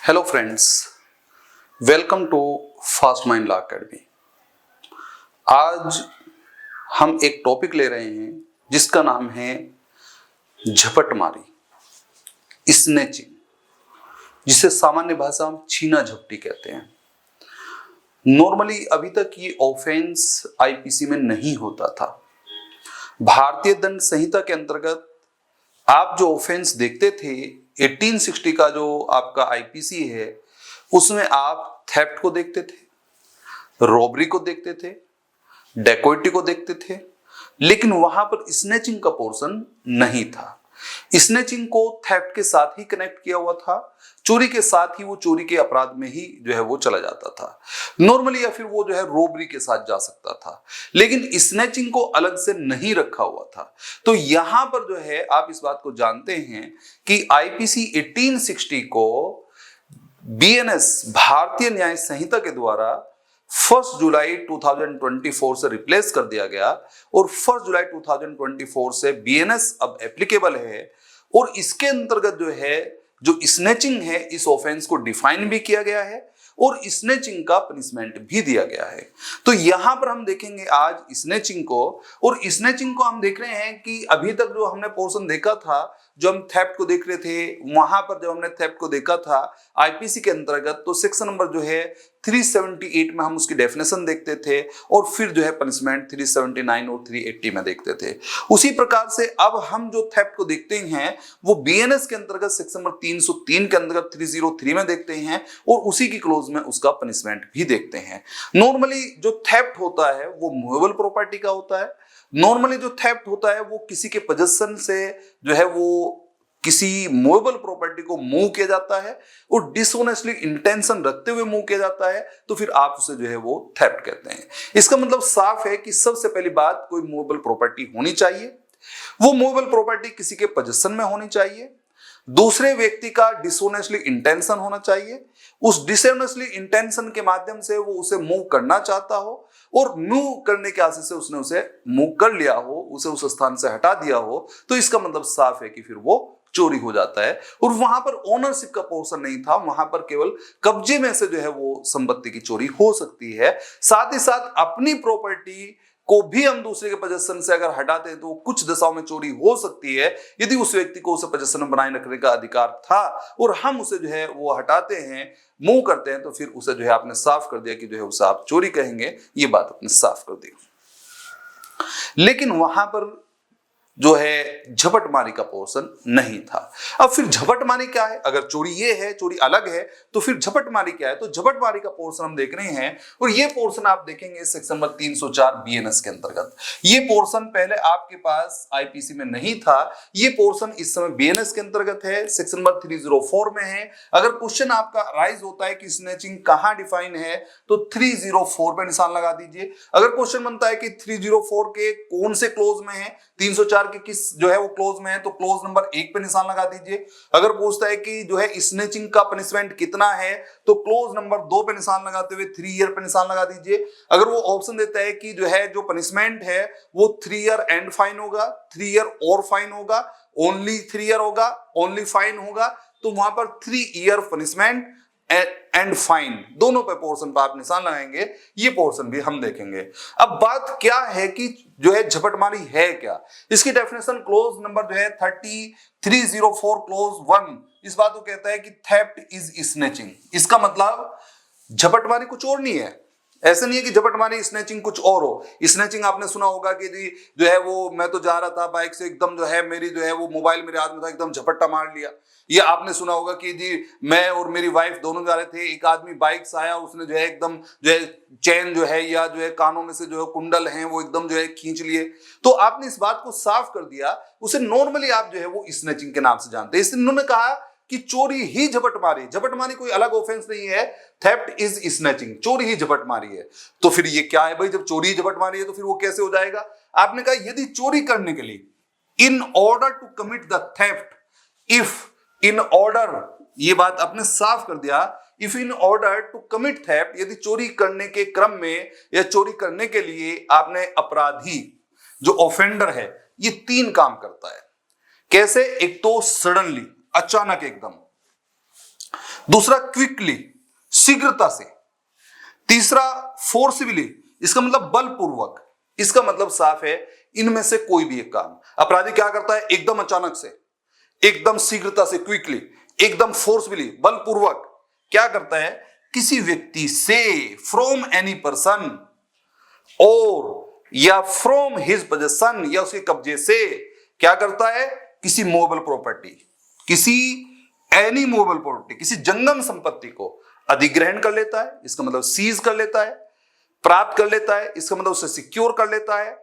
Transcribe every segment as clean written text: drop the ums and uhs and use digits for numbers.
Hello friends, welcome to Fast Mind Law Academy. आज हम एक टॉपिक ले रहे हैं जिसका नाम है झपटमारी, स्नेचिंग, जिसे सामान्य भाषा में छीना झपटी कहते हैं। नॉर्मली अभी तक ये ऑफेंस आईपीसी में नहीं होता था। भारतीय दंड संहिता के अंतर्गत आप जो ऑफेंस देखते थे 1860 का जो आपका आईपीसी है, उसमें आप थेफ्ट को देखते थे, रॉबरी को देखते थे, डेकोइटी को देखते थे, लेकिन वहां पर स्नेचिंग का पोर्शन नहीं था। स्नेचिंग को थेफ्ट के साथ ही कनेक्ट किया हुआ था, चोरी के साथ ही वो चोरी के अपराध में ही जो है वो चला जाता था नॉर्मली, या फिर वो जो है रोबरी के साथ जा सकता था, लेकिन स्नेचिंग को अलग से नहीं रखा हुआ था। तो यहां पर जो है आप इस बात को जानते हैं कि आईपीसी 1860 को बीएनएस भारतीय न्याय संहिता के द्वारा 1 जुलाई 2024 से रिप्लेस कर दिया गया और 1 जुलाई 2024 से बीएनएस अब एप्लीकेबल है। और इसके अंतर्गत जो स्नेचिंग है, इस ऑफेंस को डिफाइन भी किया गया है और स्नेचिंग का पनिशमेंट भी दिया गया है। तो यहां पर हम देखेंगे आज स्नेचिंग को, और स्नेचिंग को हम देख रहे हैं कि अभी तक जो हमने पोर्शन देखा था, जो हम थेफ्ट को देख रहे थे, वहां पर जब हमने थेफ्ट को देखा था आईपीसी के अंतर्गत, तो सेक्शन नंबर जो है 378 में हम उसकी डेफिनेशन देखते थे और फिर जो है पनिशमेंट 379 और 380 में देखते थे। उसी प्रकार से अब हम जो थेफ्ट को देखते हैं वो बीएनएस के अंतर्गत सेक्शन नंबर 303 के अंतर्गत 303 में देखते हैं और उसी की क्लोज में उसका पनिशमेंट भी देखते हैं। नॉर्मली जो थेफ्ट होता है वो मूवेबल प्रॉपर्टी का होता है। नॉर्मली जो थेफ्ट होता है वो किसी के पोजेशन से जो है वो किसी मूवेबल प्रॉपर्टी को मूव किया जाता है और डिसऑनेस्टली इंटेंशन रखते हुए मूव किया जाता है, तो फिर आप उसे जो है वो थेफ्ट कहते हैं। इसका मतलब साफ है कि सबसे पहली बात, कोई मूवेबल प्रॉपर्टी होनी चाहिए, वो मूवेबल प्रॉपर्टी किसी के पोजेशन में होनी चाहिए, दूसरे व्यक्ति का डिसऑनेस्टली इंटेंशन होना चाहिए, उस डिसऑनेस्टली इंटेंशन के माध्यम से वो उसे मूव करना चाहता हो और मूव करने के आशय से उसने उसे मूव कर लिया हो, उसे उस स्थान से हटा दिया हो, तो इसका मतलब साफ है कि फिर वो चोरी हो जाता है। और वहां पर ओनरशिप का पोर्शन नहीं था, वहां पर केवल कब्जे में से जो है वो संपत्ति की चोरी हो सकती है। साथ ही साथ अपनी प्रॉपर्टी को भी हम दूसरे के पोजेशन से अगर हटाते हैं तो कुछ दशाओं में चोरी हो सकती है। यदि उस व्यक्ति को उसे पोजेशन में बनाए रखने का अधिकार था और हम उसे जो है वो हटाते हैं, मूव करते हैं, तो फिर उसे जो है आपने साफ कर दिया कि जो है उसे आप चोरी कहेंगे, ये बात आपने साफ कर दी। लेकिन वहां पर जो है झपटमारी का पोर्शन नहीं था। अब फिर झपटमारी क्या है? अगर चोरी ये है, चोरी अलग है, तो फिर झपटमारी क्या है? तो झपटमारी का पोर्शन हम देख रहे हैं और ये पोर्शन आप देखेंगे सेक्शन नंबर 304 बीएनएस के अंतर्गत। ये पोर्शन पहले आपके पास आईपीसी में नहीं था, ये पोर्शन इस समय बीएनएस के अंतर्गत है, सेक्शन नंबर 304 में है। अगर क्वेश्चन आपका राइज होता है कि स्नेचिंग कहां डिफाइन है, तो 304 पे निशान लगा दीजिए। अगर क्वेश्चन बनता है कि 304 के कौन से क्लोज में है, 304 के किस जो है वो क्लोज में है, तो क्लोज नंबर 1 पे निशान लगा दीजिए। अगर पूछता है कि जो है स्नेचिंग का पनिशमेंट कितना है, तो क्लोज नंबर 2 पे निशान लगाते हुए 3 ईयर पे निशान लगा दीजिए। अगर वो ऑप्शन देता है कि जो है जो पनिशमेंट है वो 3 ईयर एंड फाइन होगा, 3 ईयर और फाइन होगा, ओनली 3 ईयर होगा, ओनली फाइन होगा, तो वहां पर 3 ईयर पनिशमेंट एंड फाइन दोनों पे पोर्शन पर आप निशान लगाएंगे। ये पोर्शन भी हम देखेंगे। अब बात क्या है कि जो है झपटमारी है क्या, इसकी डेफिनेशन क्लोज नंबर जो है 304 क्लोज 1 इस बात को कहता है कि थेफ्ट इज स्नेचिंग। इसका मतलब झपटमारी कुछ और नहीं है। ऐसा नहीं है कि झपटमारी स्नेचिंग कुछ और हो। स्नेचिंग आपने सुना होगा कि जी जो है वो मैं तो जा रहा था बाइक से, एकदम जो है मेरी जो है वो मोबाइल मेरे हाथ में था, एकदम झपट्टा मार लिया। ये आपने सुना होगा कि जी मैं और मेरी वाइफ दोनों जा रहे थे, एक आदमी बाइक से आया, उसने जो है एकदम जो है चेन जो है या जो है कानों में से जो है कुंडल हैं वो एकदम जो है खींच लिए। तो आपने इस बात को साफ कर दिया, उसे नॉर्मली आप जो है वो स्नेचिंग के नाम से जानते हैं। इसलिए उन्होंने कहा कि चोरी ही झपटमारी, झपटमारी कोई अलग ऑफेंस नहीं है, थेफ्ट इज स्नेचिंग, चोरी ही झपटमारी है। तो फिर ये क्या है भाई, जब चोरी ही झपटमारी है तो फिर वो कैसे हो जाएगा? आपने कहा यदि चोरी करने के लिए, in order to commit the theft, if in order, ये बात आपने साफ कर दिया, if in order to commit theft, यदि चोरी करने के क्रम में या चोरी करने के लिए आपने अपराधी जो ऑफेंडर है ये 3 काम करता है। कैसे? एक तो सडनली, अचानक एकदम, दूसरा क्विकली, शीघ्रता से। तीसरा फोर्सिबली, इसका मतलब बलपूर्वक। इसका मतलब साफ है इनमें से कोई भी एक काम अपराधी क्या करता है, एकदम अचानक से, एकदम शीघ्रता से, क्विकली, एकदम फोर्सफुली, बलपूर्वक क्या करता है, किसी व्यक्ति से, फ्रॉम एनी पर्सन, और या फ्रॉम हिज पोजेशन, या उसके कब्जे से क्या करता है, किसी मूवेबल प्रॉपर्टी, किसी एनी मूवेबल प्रॉपर्टी, किसी जंगम संपत्ति को अधिग्रहण कर लेता है, इसका मतलब सीज कर लेता है, प्राप्त कर लेता है, इसका मतलब उसे सिक्योर कर लेता है,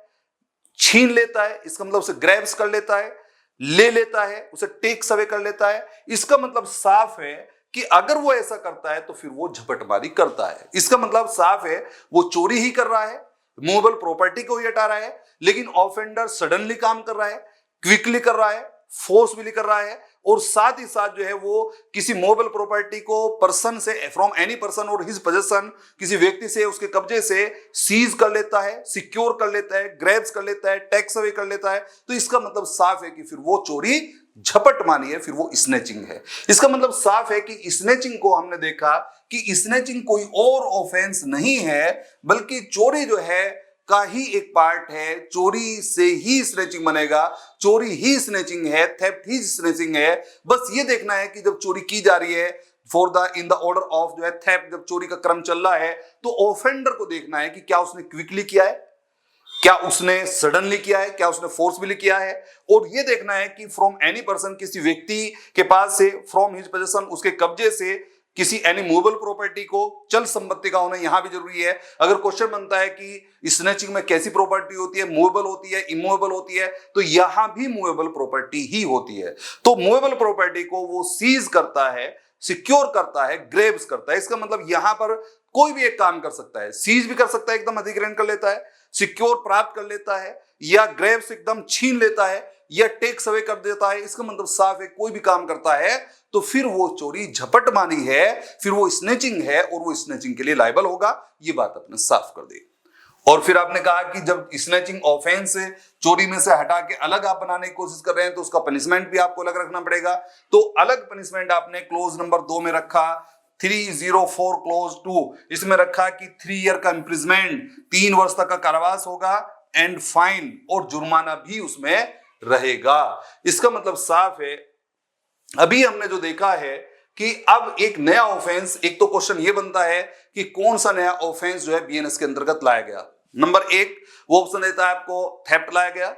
छीन लेता है, इसका मतलब उसे ग्रैब्स कर लेता है, ले लेता है, उसे टेक्स अवे कर लेता है। इसका मतलब साफ है कि अगर वो ऐसा करता है तो फिर वो झपटमारी करता है। इसका मतलब साफ है वो चोरी ही कर रहा है, मूवेबल प्रॉपर्टी को ही हटा रहा है, लेकिन ऑफेंडर सडनली काम कर रहा है, क्विकली कर रहा है, फोर्सफुली कर रहा है, और साथ ही साथ जो है वो किसी मूवेबल प्रॉपर्टी को पर्सन से, फ्रॉम एनी पर्सन और हिज पोजेशन, किसी व्यक्ति से, उसके कब्जे से सीज कर लेता है, सिक्योर कर लेता है, ग्रैब्स कर लेता है, टैक्स अवे कर लेता है। तो इसका मतलब साफ है कि फिर वो चोरी झपट मानी है, फिर वो स्नेचिंग है। इसका मतलब साफ है कि स्नेचिंग को हमने देखा कि स्नेचिंग कोई और ऑफेंस नहीं है, बल्कि चोरी जो है का ही एक पार्ट है। चोरी से ही स्नेचिंग बनेगा, चोरी ही स्नेचिंग है, थेफ्ट ही स्नेचिंग है। बस ये देखना है कि जब चोरी की जा रही है for the in the order of जो है थेफ्ट, जब चोरी का क्रम चल रहा है तो ऑफेंडर को देखना है कि क्या उसने क्विकली किया है, क्या उसने सडनली किया है, क्या उसने फोर्सफुली किया है, और ये देखना है कि फ्रॉम एनी पर्सन, किसी व्यक्ति के पास से, फ्रॉम हिज पोजेशन, उसके कब्जे से, किसी एनी मूवेबल प्रॉपर्टी को, चल संपत्ति का होना यहां भी जरूरी है। अगर क्वेश्चन बनता है कि स्नेचिंग में कैसी प्रॉपर्टी होती है, मूवेबल होती है, इमूवेबल होती है, तो यहां भी मूवेबल प्रॉपर्टी ही होती है। तो मूवेबल प्रॉपर्टी को वो सीज करता है, सिक्योर करता है, ग्रेब्स करता है। इसका मतलब यहां पर कोई भी एक काम कर सकता है, सीज भी कर सकता है, एकदम अधिग्रहण कर लेता है, सिक्योर प्राप्त कर लेता है, या ग्रेब्स एकदम छीन लेता है, या टेक्स अवे कर देता है। इसका मतलब साफ है कोई भी काम करता है तो फिर वो चोरी झपट मानी है, फिर वो स्नेचिंग है, और वो स्नेचिंग के लिए लायबल होगा। ये बात अपने साफ कर दी। और फिर आपने कहा कि जब स्नेचिंग ऑफेंस चोरी में से हटा के अलग आप बनाने की कोशिश कर रहे हैं तो उसका पनिशमेंट भी आपको अलग रखना पड़ेगा। तो अलग पनिशमेंट आपने क्लोज नंबर 2 में रखा, 304 क्लोज 2, इसमें रखा कि 3 ईयर का इंप्रिजमेंट, 3 वर्ष तक का कारावास होगा, एंड फाइन, और जुर्माना भी उसमें रहेगा। इसका मतलब साफ है, अभी हमने जो देखा है कि अब एक नया ऑफेंस, एक तो क्वेश्चन ये बनता है कि कौन सा नया ऑफेंस जो है बीएनएस के अंतर्गत लाया गया। नंबर 1 वो ऑप्शन देता है आपको, थेफ्ट लाया गया,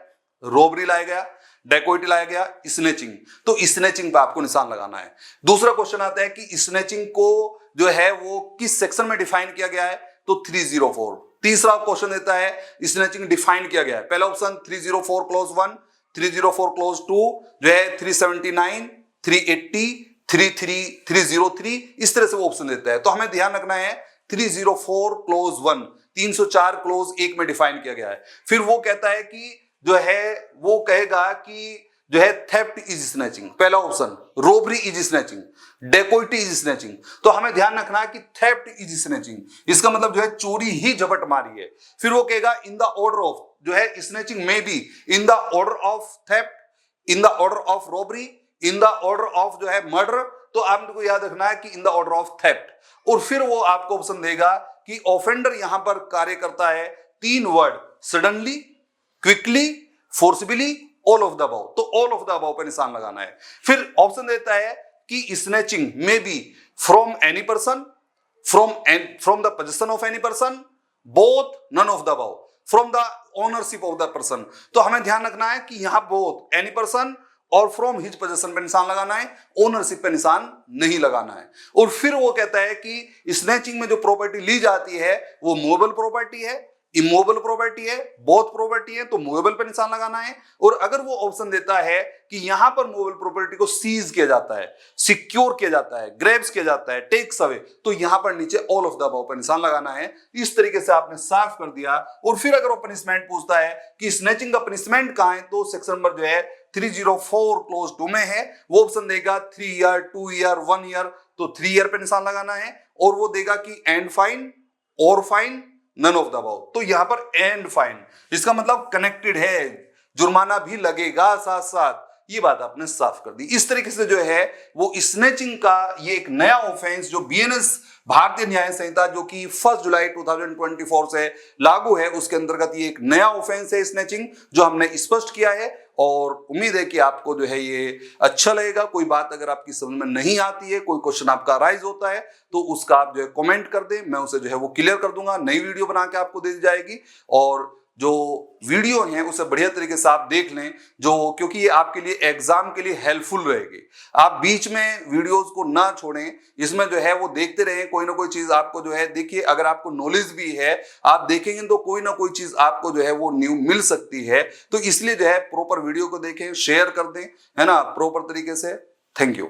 रोबरी लाया गया, डेकोइटी लाया गया, स्नेचिंग। तो स्नेचिंग पे आपको निशान लगाना है। दूसरा क्वेश्चन आता है कि स्नेचिंग को जो है वो किस सेक्शन में डिफाइन किया गया है, तो 304। तीसरा क्वेश्चन देता है स्नेचिंग डिफाइन किया गया है, पहला ऑप्शन 304 क्लोज 1, 304 क्लोज 2 जो है 379, 380, 303, इस तरह से वो ऑप्शन देता है। तो हमें ध्यान रखना है 304 क्लोज 1, 304 क्लोज 1 में डिफाइन किया गया है। फिर वो कहता है कि जो है वो कहेगा कि जो है थेफ्ट इज स्नैचिंग, पहला option, robbery is snatching, dacoity is snatching. तो हमें ध्यान रखना है कि थेफ्ट इज स्नैचिंग, इसका मतलब जो है चोरी ही झपट मारी है। फिर वो कहेगा इन द ऑर्डर ऑफ, जो है स्नैचिंग में भी in the order of theft, in the order of robbery, in the order of जो है मर्डर। तो आपको याद रखना है कि in the order of theft. और फिर वो आपको ऑप्शन देगा कि ऑफेंडर यहां पर कार्य करता है 3 word, suddenly, quickly, forcibly, all of the above. तो ऑल ऑफ द अबव पे निशान लगाना है। फिर ऑप्शन देता है कि स्नैचिंग में be from any person, from the position of any person, both, none of the above, from the ownership of the person. तो हमें ध्यान रखना है कि यहां बोथ, एनी पर्सन और फ्रॉम हिज पोजीशन पे निशान लगाना है, ओनरशिप पे निशान नहीं लगाना है। और फिर वो कहता है कि स्नैचिंग में जो प्रॉपर्टी ली जाती है वो मूवेबल प्रॉपर्टी है, इमूवेबल प्रॉपर्टी है, बोथ प्रॉपर्टी है, तो मूवेबल पे निशान लगाना है। और अगर वो ऑप्शन देता है कि यहां पर मूवेबल प्रॉपर्टी को सीज किया जाता है, सिक्योर किया जाता है, ग्रैब्स किया जाता है, टेक्स अवे, तो यहां पर नीचे ऑल ऑफ द अबव पर निशान लगाना है। इस तरीके से आपने साफ कर दिया। और फिर अगर वो पनिशमेंट पूछता है कि स्नैचिंग का पनिशमेंट कहां है, तो सेक्शन नंबर जो है 304 क्लोज 2 में है। वो ऑप्शन देगा 3 ईयर, 2 ईयर, 1 ईयर, तो 3 ईयर पे निशान लगाना है। और वो देगा कि एंड फाइन, और fine, none of the above. तो यहां पर एंड फाइन, इसका मतलब कनेक्टेड है, जुर्माना भी लगेगा साथ साथ, ये बात आपने साफ कर दी। इस तरीके से जो है वो स्नेचिंग का ये एक नया ऑफेंस जो बीएनएस भारतीय न्याय संहिता जो कि 1 जुलाई 2024 से लागू है, उसके अंतर्गत ये एक नया ऑफेंस है स्नेचिंग, जो हमने स्पष्ट किया है। और उम्मीद है कि आपको जो है ये अच्छा लगेगा। कोई बात अगर आपकी समझ में नहीं आती है, कोई क्वेश्चन आपका राइज होता है, तो उसका आप जो है कमेंट कर दें, मैं उसे जो है वो क्लियर कर दूंगा। नई वीडियो बना के आपको दे दी जाएगी और जो वीडियो है उसे बढ़िया तरीके से आप देख लें, जो क्योंकि ये आपके लिए एग्जाम के लिए हेल्पफुल रहेगी। आप बीच में वीडियोस को ना छोड़ें, इसमें जो है वो देखते रहें, कोई ना कोई चीज आपको जो है देखिए, अगर आपको नॉलेज भी है आप देखेंगे तो कोई ना कोई चीज आपको जो है वो न्यू मिल सकती है। तो इसलिए जो है प्रॉपर वीडियो को देखें, शेयर कर दें, है ना, प्रॉपर तरीके से। Thank you.